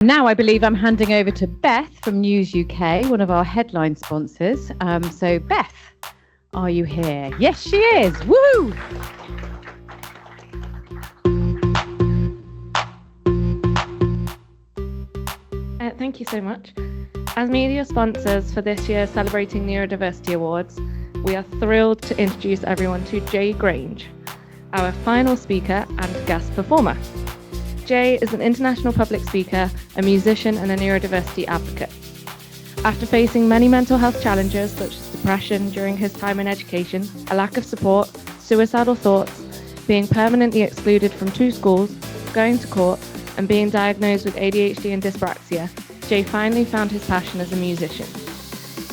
Now I believe I'm handing over to Beth from News UK, one of our headline sponsors. So Beth, are you here? Yes, she is. Woo! Thank you so much. As media sponsors for this year's Celebrating Neurodiversity Awards, we are thrilled to introduce everyone to Jay Grange, our final speaker and guest performer. Jay is an international public speaker, a musician and a neurodiversity advocate. After facing many mental health challenges such as depression during his time in education, a lack of support, suicidal thoughts, being permanently excluded from 2 schools, going to court, and being diagnosed with ADHD and dyspraxia, Jay finally found his passion as a musician.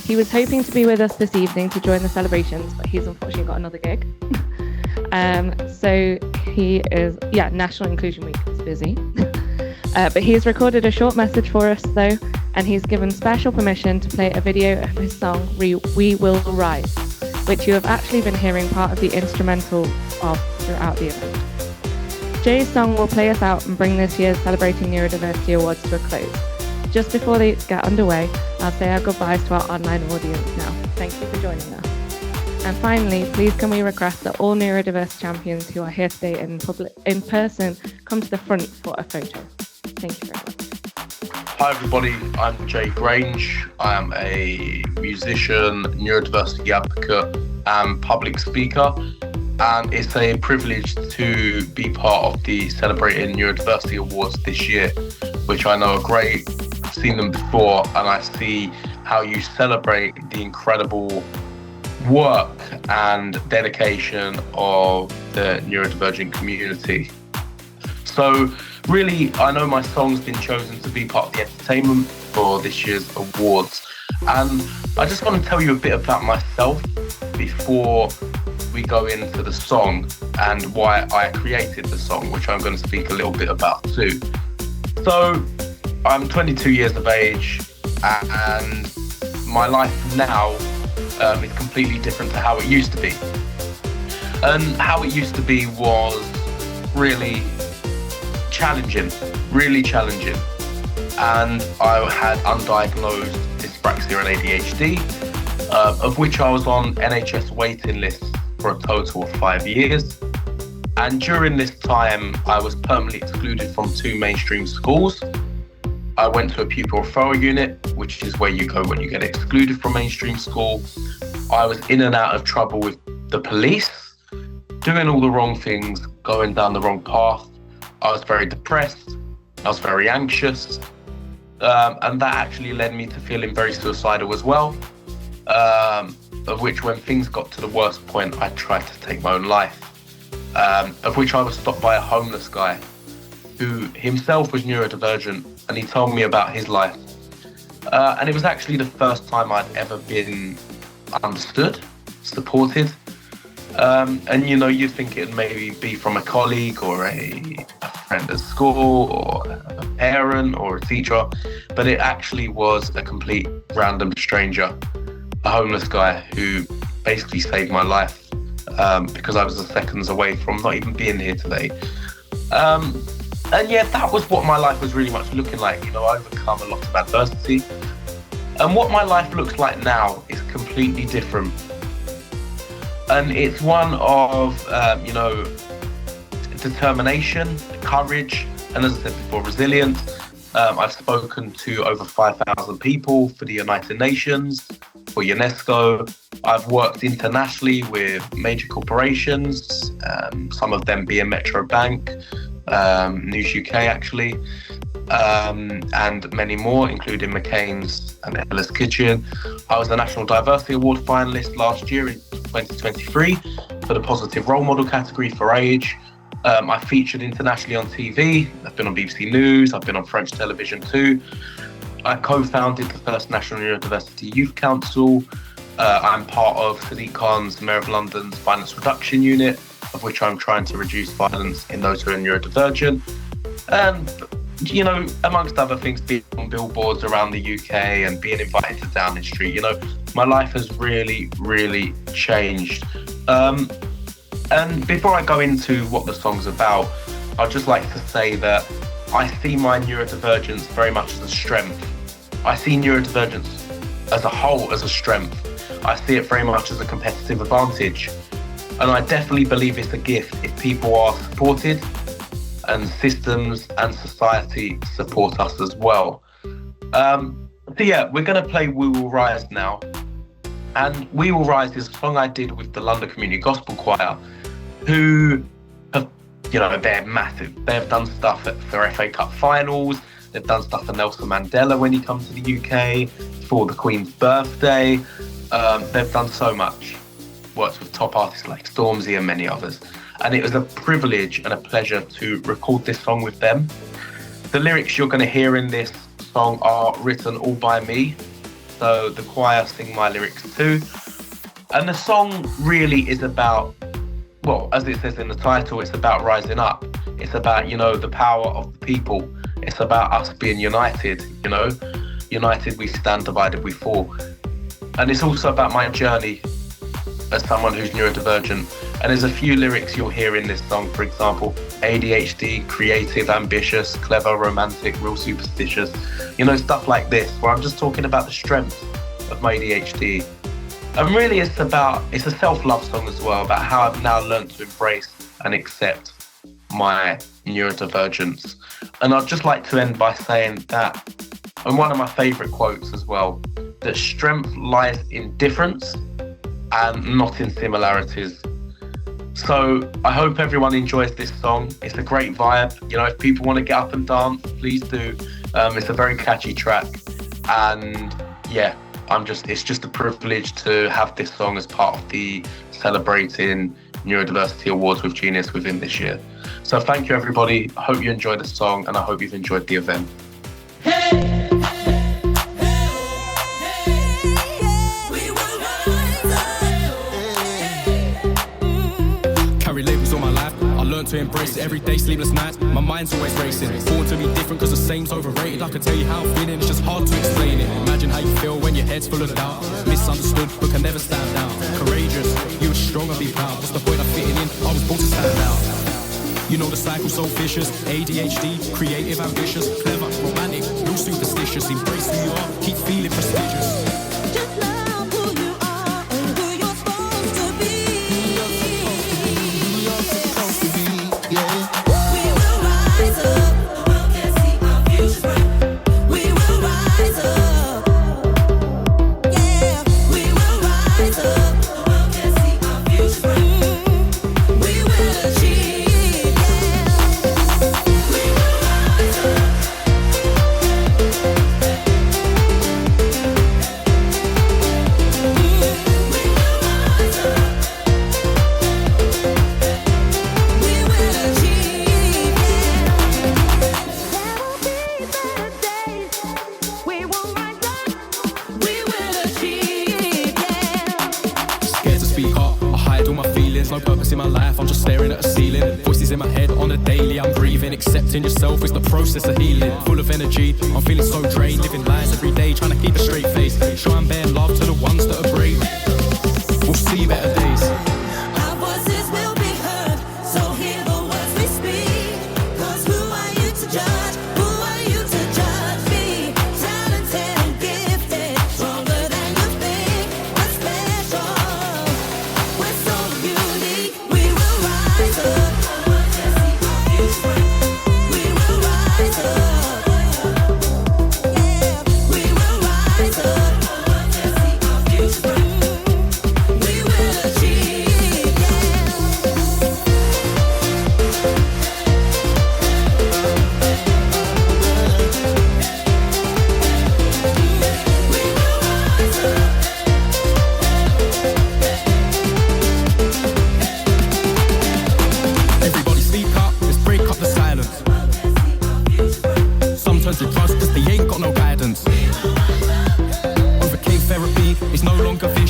He was hoping to be with us this evening to join the celebrations, but he's unfortunately got another gig. So he is, National Inclusion Week is busy. But he's recorded a short message for us though, and he's given special permission to play a video of his song, We Will Rise, which you have actually been hearing part of the instrumental of throughout the event. Jay's song will play us out and bring this year's Celebrating Neurodiversity Awards to a close. Just before they get underway, I'll say our goodbyes to our online audience now. Thank you for joining us. And finally, please can we request that all neurodiverse champions who are here today in person come to the front for a photo. Thank you very much. Hi everybody, I'm Jay Grange. I am a musician, neurodiversity advocate and public speaker. And it's a privilege to be part of the Celebrating Neurodiversity Awards this year, which I know are great. I've seen them before and I see how you celebrate the incredible work and dedication of the neurodivergent community. So really, I know my song's been chosen to be part of the entertainment for this year's awards. And I just want to tell you a bit about myself before we go into the song and why I created the song, which I'm going to speak a little bit about too. So I'm 22 years of age and my life now is completely different to how it used to be. And how it used to be was really challenging. And I had undiagnosed dyspraxia and ADHD, of which I was on NHS waiting lists for a total of 5 years. And during this time, I was permanently excluded from 2 mainstream schools. I went to a pupil referral unit, which is where you go when you get excluded from mainstream school. I was in and out of trouble with the police, doing all the wrong things, going down the wrong path. I was very depressed. I was very anxious. And that actually led me to feeling very suicidal as well. Of which when things got to the worst point, I tried to take my own life. Of which I was stopped by a homeless guy who himself was neurodivergent, and he told me about his life. And it was actually the first time I'd ever been understood, supported. And you'd think it'd maybe be from a colleague or a friend at school or a parent or a teacher, but it actually was a complete random stranger, a homeless guy who basically saved my life because I was seconds away from not even being here today. And yeah, that was what my life was really much looking like. I overcome a lot of adversity. And what my life looks like now is completely different. And it's one of, determination, courage, and as I said before, resilience. I've spoken to over 5,000 people for the United Nations, for UNESCO. I've worked internationally with major corporations, some of them being Metro Bank, News UK actually, and many more, including McCain's and Ella's Kitchen. I was the National Diversity Award finalist last year in 2023 for the Positive Role Model category for age. I featured internationally on TV. I've been on BBC News. I've been on French television too. I co-founded the first National Neurodiversity Youth Council. I'm part of Sadiq Khan's Mayor of London's Violence Reduction Unit, of which I'm trying to reduce violence in those who are neurodivergent. And, amongst other things, being on billboards around the UK and being invited to Downing Street, my life has really, really changed. And before I go into what the song's about, I'd just like to say that I see my neurodivergence very much as a strength. I see neurodivergence as a whole as a strength. I see it very much as a competitive advantage. And I definitely believe it's a gift if people are supported and systems and society support us as well. So yeah, we're going to play We Will Rise now. And We Will Rise is a song I did with the London Community Gospel Choir, who have, they're massive. They've done stuff for FA Cup finals. They've done stuff for Nelson Mandela when he comes to the UK, for the Queen's birthday. They've done so much. Worked with top artists like Stormzy and many others. And it was a privilege and a pleasure to record this song with them. The lyrics you're going to hear in this song are written all by me. So the choir sing my lyrics too. And the song really is about, well, as it says in the title, it's about rising up. It's about, the power of the people. It's about us being united, United we stand, divided we fall. And it's also about my journey as someone who's neurodivergent. And there's a few lyrics you'll hear in this song, for example, ADHD, creative, ambitious, clever, romantic, real superstitious, stuff like this, where I'm just talking about the strength of my ADHD. And really it's a self-love song as well, about how I've now learned to embrace and accept my neurodivergence. And I'd just like to end by saying that, and one of my favourite quotes as well, that strength lies in difference and not in similarities. So I hope everyone enjoys this song. It's a great vibe. If people want to get up and dance, please do. It's a very catchy track. And yeah, it's just a privilege to have this song as part of the Celebrating Neurodiversity Awards with Genius within this year. So thank you, everybody. I hope you enjoyed the song and I hope you've enjoyed the event. To embrace it every day, sleepless nights, my mind's always racing. Born to be different cause the same's overrated. I can tell you how I'm feeling, it's just hard to explain it. Imagine how you feel when your head's full of doubt. Misunderstood but can never stand out. Courageous, you were strong and be proud. What's the point of fitting in? I was born to stand out. The cycle's so vicious. ADHD, creative, ambitious, clever, romantic, real superstitious. Embrace who you are, keep feeling prestigious. Accepting yourself is the process of healing. Full of energy, I'm feeling so drained. Living lies every day, trying to keep a straight face. Try and bear love to the ones that are brave. We'll see better days. Our voices will be heard, so hear the words we speak. Cause who are you to judge? Who are you to judge me? Talented and gifted, stronger than you think. We're special, we're so unique. We will rise up.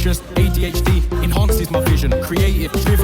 ADHD enhances my vision, creative, driven.